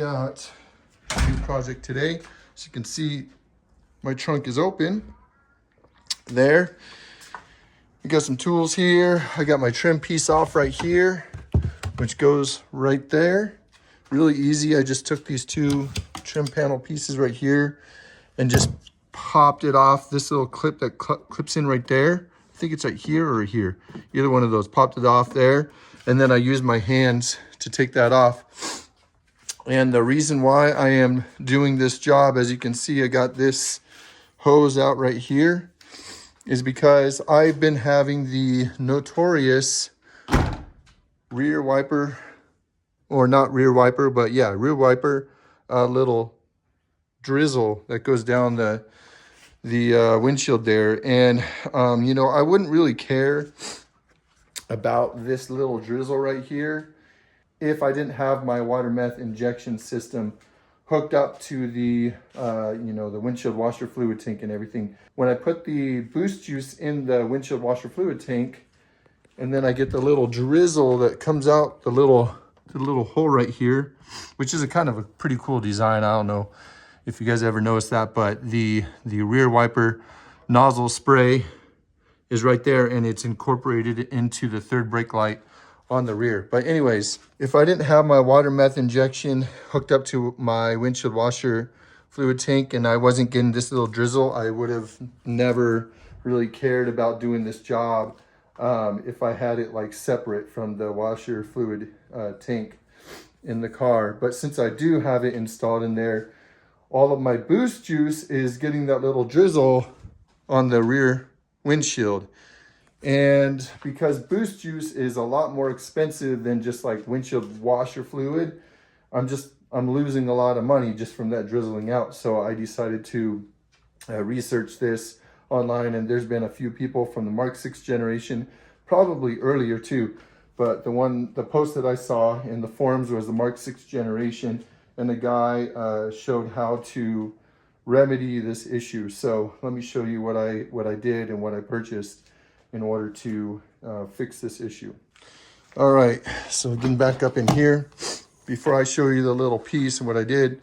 got a new project today. As you can see, my trunk is open there. I got some tools here. I got my trim piece off right here, which goes right there. Really easy. I just took these two trim panel pieces right here and just popped it off this little clip that clips in right there. I think it's right here or here. Either one of those. Popped it off there. And then I used my hands to take that off. And the reason why I am doing this job, as you can see, I got this hose out right here, is because I've been having the notorious rear wiper, or not rear wiper, but yeah, rear wiper, little drizzle that goes down the windshield there. And you know, I wouldn't really care about this little drizzle right here if I didn't have my water meth injection system hooked up to the you know, the windshield washer fluid tank and everything. When I put the boost juice in the windshield washer fluid tank, and then I get the little drizzle that comes out the little hole right here, which is a kind of a pretty cool design. I don't know if you guys ever noticed that, but the rear wiper nozzle spray is right there, and it's incorporated into the third brake light on the rear. But anyways, if I didn't have my water meth injection hooked up to my windshield washer fluid tank and I wasn't getting this little drizzle, I would have never really cared about doing this job if I had it like separate from the washer fluid tank in the car. But since I do have it installed in there, all of my boost juice is getting that little drizzle on the rear windshield. And because boost juice is a lot more expensive than just like windshield washer fluid, I'm losing a lot of money just from that drizzling out. So I decided to research this online, and there's been a few people from the Mark 6 generation, probably earlier too, but the post that I saw in the forums was the Mark 6 generation, and the guy showed how to remedy this issue. So let me show you what I did and what I purchased in order to fix this issue. All right, so getting back up in here, before I show you the little piece and what I did,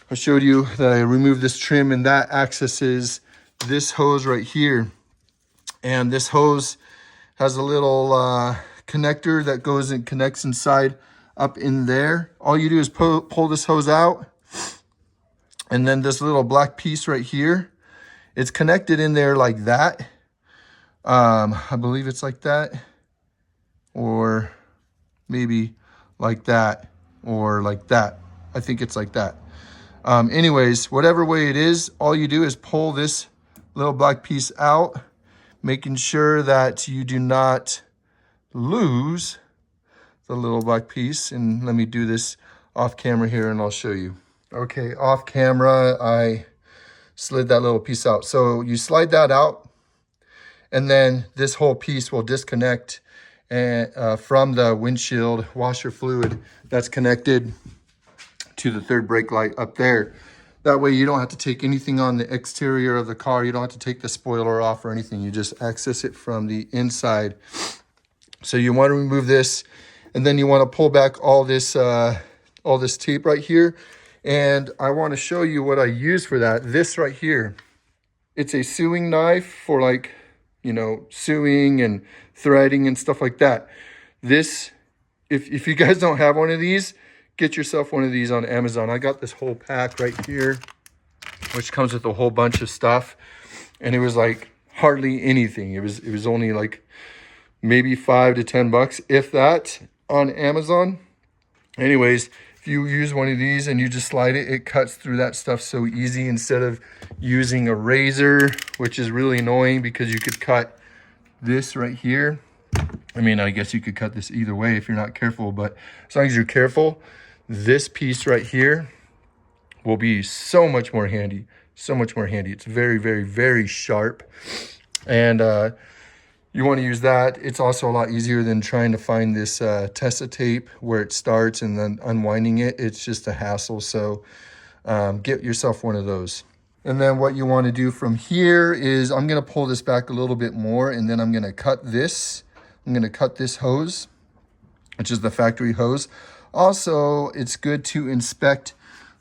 I showed you that I removed this trim, and that accesses this hose right here. And this hose has a little connector that goes and connects inside up in there. All you do is pull this hose out, and then this little black piece right here, it's connected in there like that. I believe it's like that, or maybe like that, or like that. I think it's like that. Anyways, whatever way it is, all you do is pull this little black piece out, making sure that you do not lose the little black piece. And let me do this off camera here and I'll show you. Okay, off camera, I slid that little piece out. So you slide that out, and then this whole piece will disconnect from the windshield washer fluid that's connected to the third brake light up there. That way you don't have to take anything on the exterior of the car. You don't have to take the spoiler off or anything. You just access it from the inside. So you want to remove this, and then you want to pull back all this tape right here. And I want to show you what I use for that. This right here, it's a sewing knife for, like, you know, sewing and threading and stuff like that. This, if you guys don't have one of these, get yourself one of these on Amazon. I got this whole pack right here, which comes with a whole bunch of stuff, and it was like hardly anything. It was only like maybe $5 to $10, if that, on Amazon. Anyways, if you use one of these and you just slide it, it cuts through that stuff so easy, instead of using a razor, which is really annoying because you could cut this right here. I mean, I guess you could cut this either way if you're not careful, but as long as you're careful, this piece right here will be so much more handy, so much more handy. It's very, very, very sharp, and you want to use that. It's also a lot easier than trying to find this Tessa tape where it starts and then unwinding it. It's just a hassle. So get yourself one of those. And then what you want to do from here is, I'm going to pull this back a little bit more, and then I'm going to cut this. I'm going to cut this hose, which is the factory hose, Also, it's good to inspect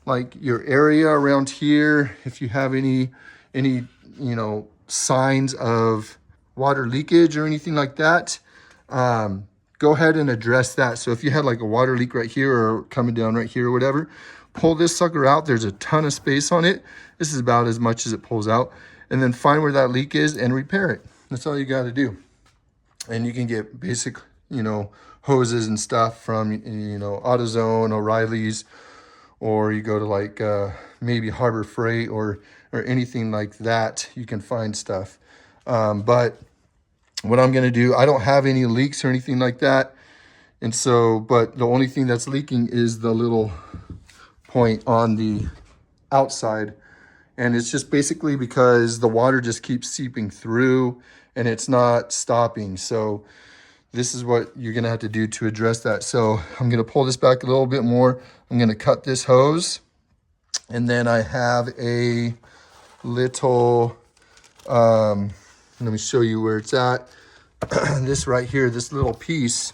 like your area around here. If you have any, signs of water leakage or anything like that, go ahead and address that. So if you had like a water leak right here or coming down right here or whatever, pull this sucker out. There's a ton of space on it. This is about as much as it pulls out. And then find where that leak is and repair it. That's all you got to do. And you can get basic, hoses and stuff from, AutoZone, O'Reilly's, or you go to like maybe Harbor Freight or anything like that. You can find stuff. But what I'm going to do, I don't have any leaks or anything like that. And so, but the only thing that's leaking is the little point on the outside. And it's just basically because the water just keeps seeping through and it's not stopping. So this is what you're going to have to do to address that. So I'm going to pull this back a little bit more. I'm going to cut this hose. And then I have a little, let me show you where it's at. This right here, this little piece,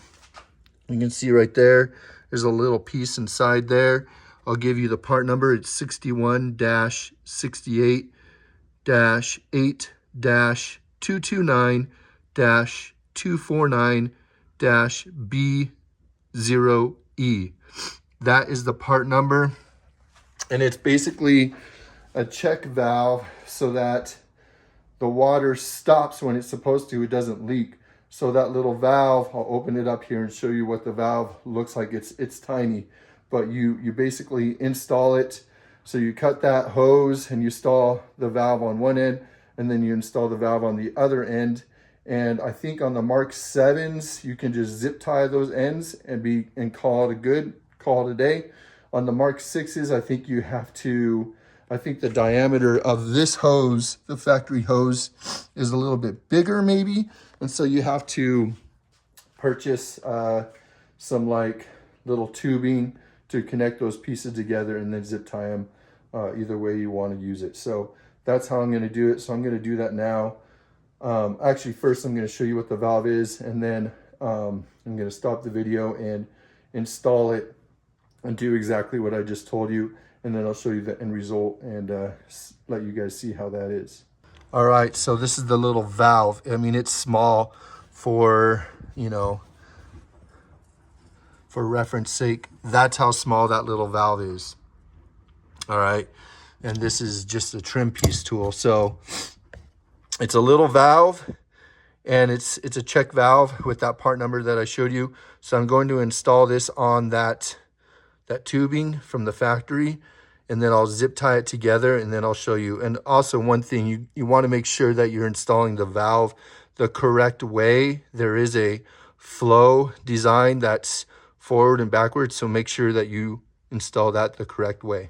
you can see right there, there's a little piece inside there. I'll give you the part number. It's 61-68-229-249-B0E. That is the part number. And it's basically a check valve so that the water stops when it's supposed to. It doesn't leak. So that little valve, I'll open it up here and show you what the valve looks like. It's tiny, but you basically install it. So you cut that hose and you install the valve on one end, and then you install the valve on the other end. And I think on the Mark 7s, you can just zip tie those ends and call it a day. On the Mark 6s, I think you have to, I think the diameter of this hose, the factory hose, is a little bit bigger maybe. And so you have to purchase some like little tubing to connect those pieces together and then zip tie them either way you want to use it. So that's how I'm going to do it. So I'm going to do that now. Actually, first I'm going to show you what the valve is, and then I'm going to stop the video and install it and do exactly what I just told you. And then I'll show you the end result and let you guys see how that is. All right, so this is the little valve. I mean, it's small for, for reference sake. That's how small that little valve is. All right, and this is just a trim piece tool. So it's a little valve, and it's a check valve with that part number that I showed you. So I'm going to install this on that tubing from the factory, and then I'll zip tie it together, and then I'll show you. And also one thing, you want to make sure that you're installing the valve the correct way. There is a flow design that's forward and backwards, so make sure that you install that the correct way.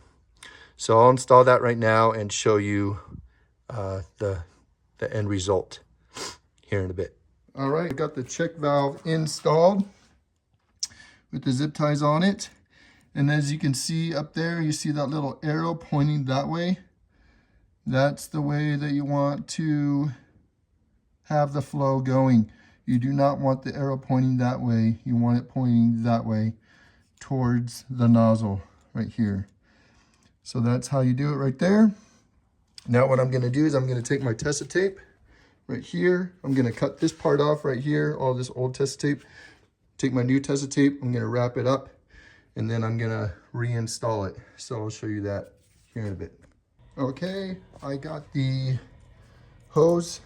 So I'll install that right now and show you the end result here in a bit. All right, I got the check valve installed with the zip ties on it. And as you can see up there, you see that little arrow pointing that way. That's the way that you want to have the flow going. You do not want the arrow pointing that way. You want it pointing that way towards the nozzle right here. So that's how you do it right there. Now what I'm going to do is I'm going to take my Tessa tape right here. I'm going to cut this part off right here, all this old Tessa tape. Take my new Tessa tape. I'm going to wrap it up, and then I'm gonna reinstall it. So I'll show you that here in a bit. Okay, I got the hose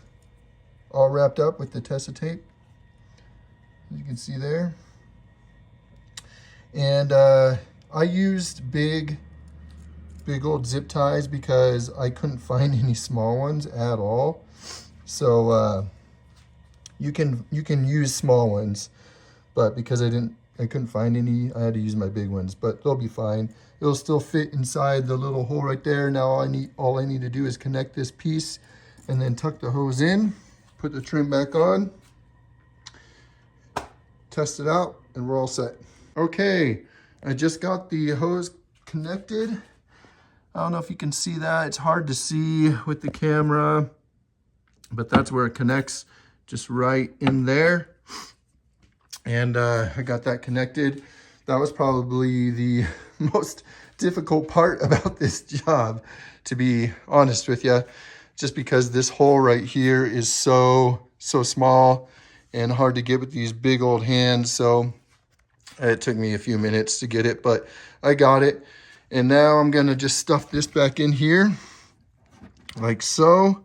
all wrapped up with the Tessa tape, as you can see there. And I used big old zip ties because I couldn't find any small ones at all. So you can use small ones, but because I couldn't find any, I had to use my big ones, but they'll be fine. It'll still fit inside the little hole right there. Now all I need to do is connect this piece and then tuck the hose in, put the trim back on, test it out, and we're all set. Okay, I just got the hose connected. I don't know if you can see that. It's hard to see with the camera, but that's where it connects, just right in there. And I got that connected. That was probably the most difficult part about this job, to be honest with you, just because this hole right here is so small and hard to get with these big old hands. So it took me a few minutes to get it, but I got it. And now I'm gonna just stuff this back in here like so.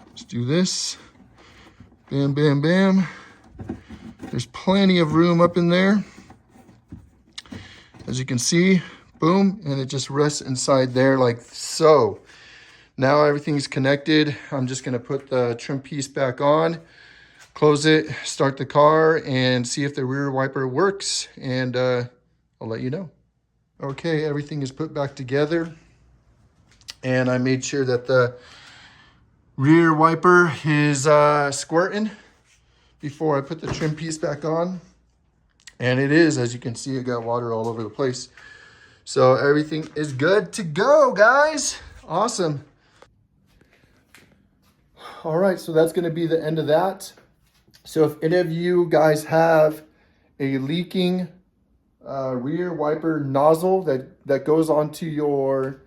Let's do this. Bam, bam, bam. There's plenty of room up in there. As you can see, boom, and it just rests inside there like so. Now everything's connected. I'm just gonna put the trim piece back on, close it, start the car, and see if the rear wiper works, and I'll let you know. Okay, everything is put back together, and I made sure that the rear wiper is squirting before I put the trim piece back on. And it is, as you can see, it got water all over the place. So everything is good to go, guys. Awesome. All right, so that's gonna be the end of that. So if any of you guys have a leaking rear wiper nozzle that goes onto your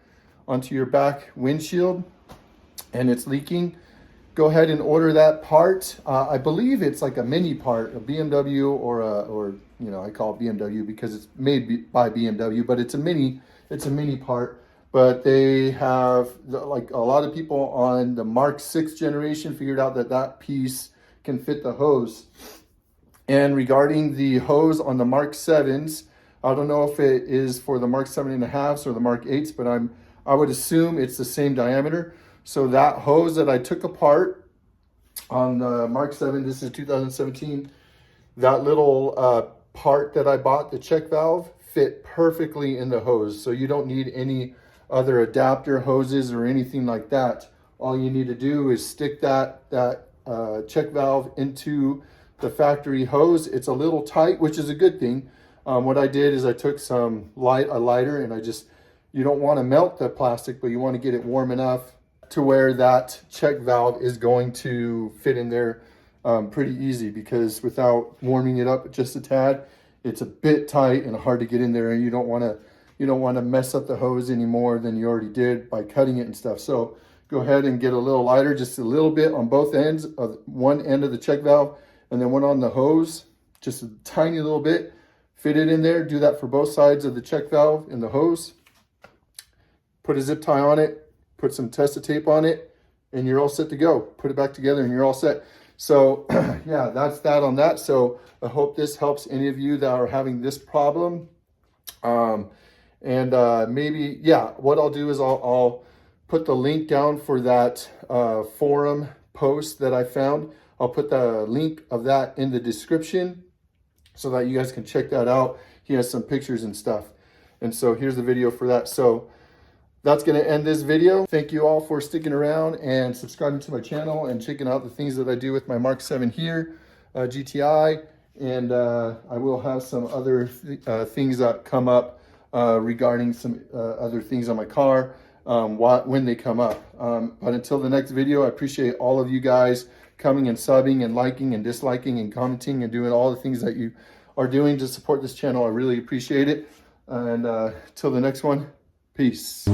back windshield and it's leaking, go ahead and order that part. I believe it's like a mini part, a BMW or you know, I call it BMW because it's made by BMW, but it's a mini part. But they have, like a lot of people on the Mark 6 generation figured out that piece can fit the hose. And regarding the hose on the Mark 7s, I don't know if it is for the Mark 7.5s or the Mark 8s, but I would assume it's the same diameter. So that hose that I took apart on the Mark 7, this is 2017, that little part that I bought, the check valve, fit perfectly in the hose. So you don't need any other adapter hoses or anything like that. All you need to do is stick that check valve into the factory hose. It's a little tight, which is a good thing. What I did is I took a lighter, and you don't want to melt the plastic, but you want to get it warm enough to where that check valve is going to fit in there pretty easy, because without warming it up just a tad, it's a bit tight and hard to get in there, and you don't want to mess up the hose any more than you already did by cutting it and stuff. So go ahead and get a little lighter, just a little bit on both ends of one end of the check valve, and then one on the hose, just a tiny little bit. Fit it in there. Do that for both sides of the check valve and the hose. Put a zip tie on it, put some Testa tape on it, and you're all set to go. Put it back together and you're all set. So yeah, that's that on that. So I hope this helps any of you that are having this problem. Maybe, yeah, what I'll do is I'll put the link down for that forum post that I found. I'll put the link of that in the description so that you guys can check that out. He has some pictures and stuff. And so here's the video for that. So that's going to end this video. Thank you all for sticking around and subscribing to my channel and checking out the things that I do with my Mark 7 here, GTI. And I will have some other things that come up regarding some other things on my car when they come up. But until the next video, I appreciate all of you guys coming and subbing and liking and disliking and commenting and doing all the things that you are doing to support this channel. I really appreciate it. And till the next one, peace.